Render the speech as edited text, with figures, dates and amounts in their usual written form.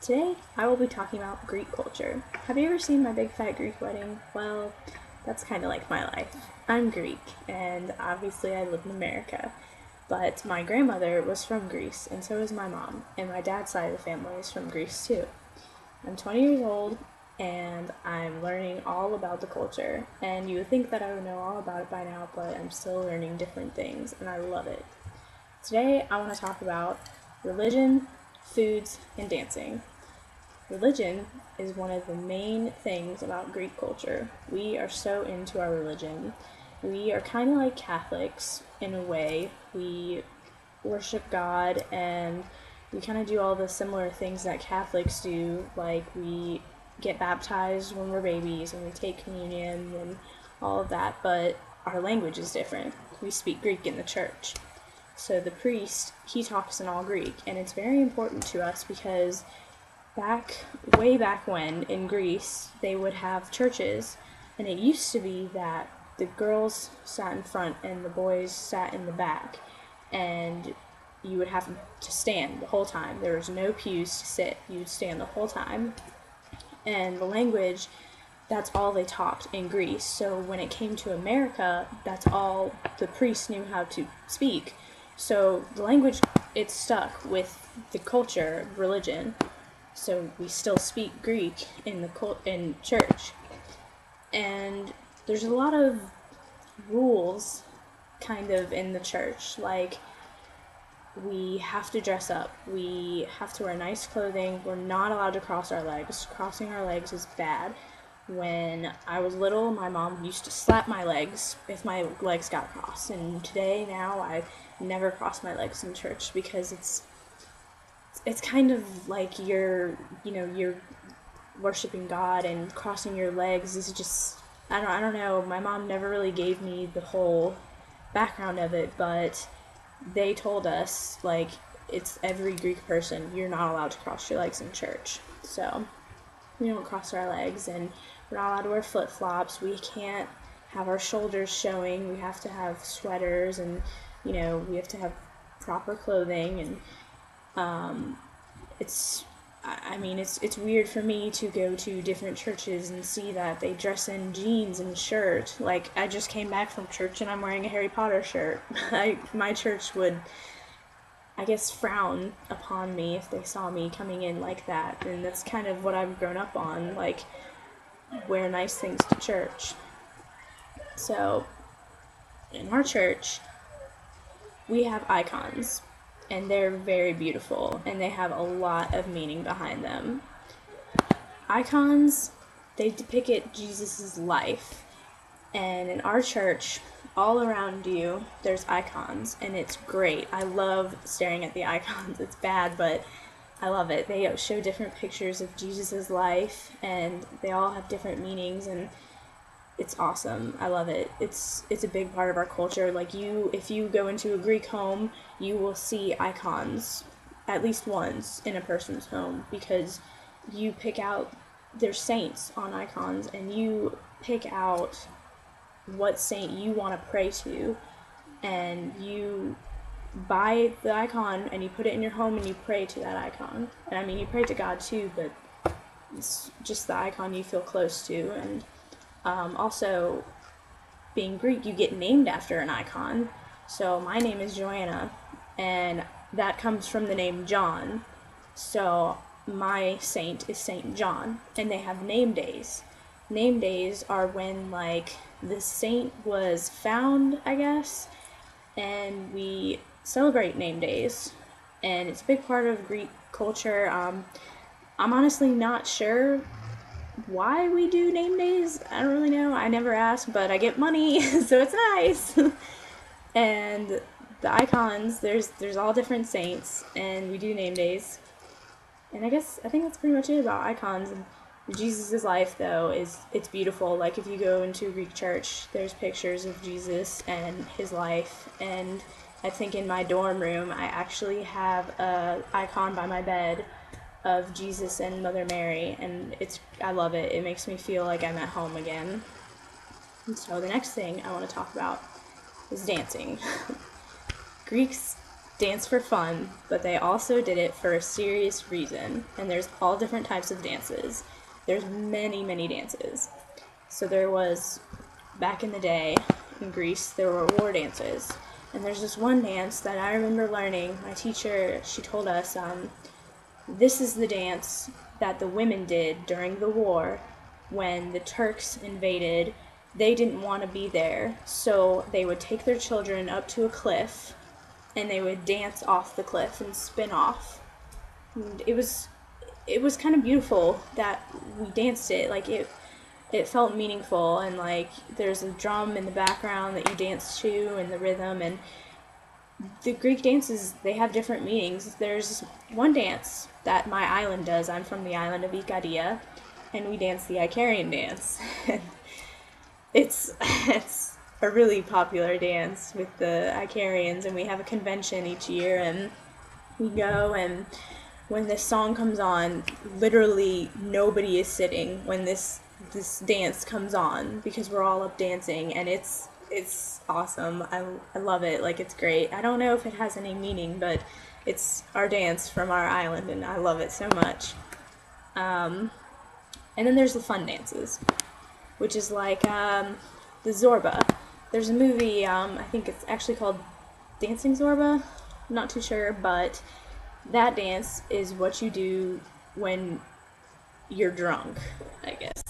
Today, I will be talking about Greek culture. Have you ever seen my big fat Greek wedding? Well, that's kind of like my life. I'm Greek, and obviously I live in America. But my grandmother was from Greece, and so is my mom, and my dad's side of the family is from Greece too. I'm 20 years old, and I'm learning all about the culture. And you would think that I would know all about it by now, but I'm still learning different things, and I love it. Today, I want to talk about religion, foods, and dancing. Religion is one of the main things about Greek culture. We are so into our religion. We are kind of like Catholics in a way. We worship God and we kind of do all the similar things that Catholics do, like we get baptized when we're babies and we take communion and all of that, but our language is different. We speak Greek in the church. So the priest, he talks in all Greek, and it's very important to us because way back when in Greece, they would have churches, and it used to be that the girls sat in front and the boys sat in the back, and you would have to stand the whole time. There was no pews to sit. You would stand the whole time. And the language, that's all they talked in Greece. So when it came to America, that's all the priests knew how to speak. So the language, it stuck with the culture, religion. So we still speak Greek in church. And there's a lot of rules kind of in the church. Like, we have to dress up. We have to wear nice clothing. We're not allowed to cross our legs. Crossing our legs is bad. When I was little, my mom used to slap my legs if my legs got crossed. And now I never cross my legs in church because it's kind of like you're worshiping God, and crossing your legs is just, I don't know, my mom never really gave me the whole background of it, but they told us, like, it's every Greek person, you're not allowed to cross your legs in church. So we don't cross our legs, and we're not allowed to wear flip-flops. We can't have our shoulders showing. We have to have sweaters, and we have to have proper clothing. And it's weird for me to go to different churches and see that they dress in jeans and shirt. Like, I just came back from church and I'm wearing a Harry Potter shirt. My church would, I guess, frown upon me if they saw me coming in like that. And that's kind of what I've grown up on, like, wear nice things to church. So, in our church, we have icons, and they're very beautiful, and they have a lot of meaning behind them. Icons, they depict Jesus' life, and in our church, all around you, there's icons, and it's great. I love staring at the icons. It's bad, but I love it. They show different pictures of Jesus' life, and they all have different meanings, and it's awesome. I love it. It's a big part of our culture. Like, if you go into a Greek home, you will see icons at least once in a person's home, because you pick out, there's saints on icons, and you pick out what saint you want to pray to, and you buy the icon and you put it in your home and you pray to that icon. And you pray to God too, but it's just the icon you feel close to. And also, being Greek, you get named after an icon. So my name is Joanna, and that comes from the name John. So my saint is Saint John, and they have name days. Name days are when, like, the saint was found, I guess, and we celebrate name days. And it's a big part of Greek culture. I'm honestly not sure why we do name days. I don't really know. I never asked, but I get money, so it's nice. And the icons, there's all different saints, and we do name days. And I think that's pretty much it about icons. And Jesus' life, though, it's beautiful. Like, if you go into a Greek church, there's pictures of Jesus and his life. And I think in my dorm room, I actually have a icon by my bed of Jesus and Mother Mary, and I love it. It makes me feel like I'm at home again. And so the next thing I want to talk about is dancing. Greeks dance for fun, but they also did it for a serious reason. And there's all different types of dances. There's many, many dances. So there was, back in the day in Greece, there were war dances. And there's this one dance that I remember learning. My teacher, she told us, this is the dance that the women did during the war when the Turks invaded. They didn't want to be there, so they would take their children up to a cliff and they would dance off the cliff and spin off. And it was kind of beautiful that we danced it. Like it felt meaningful, and like there's a drum in the background that you dance to and the rhythm. And the Greek dances, they have different meanings. There's one dance that my island does. I'm from the island of Ikaria, and we dance the Icarian dance. It's a really popular dance with the Icarians, and we have a convention each year, and we go, and when this song comes on, literally nobody is sitting when this dance comes on, because we're all up dancing, and it's awesome. I love it. Like, it's great. I don't know if it has any meaning, but it's our dance from our island, and I love it so much. And then there's the fun dances, which is like the Zorba. There's a movie, I think it's actually called Dancing Zorba. I'm not too sure, but that dance is what you do when you're drunk, I guess.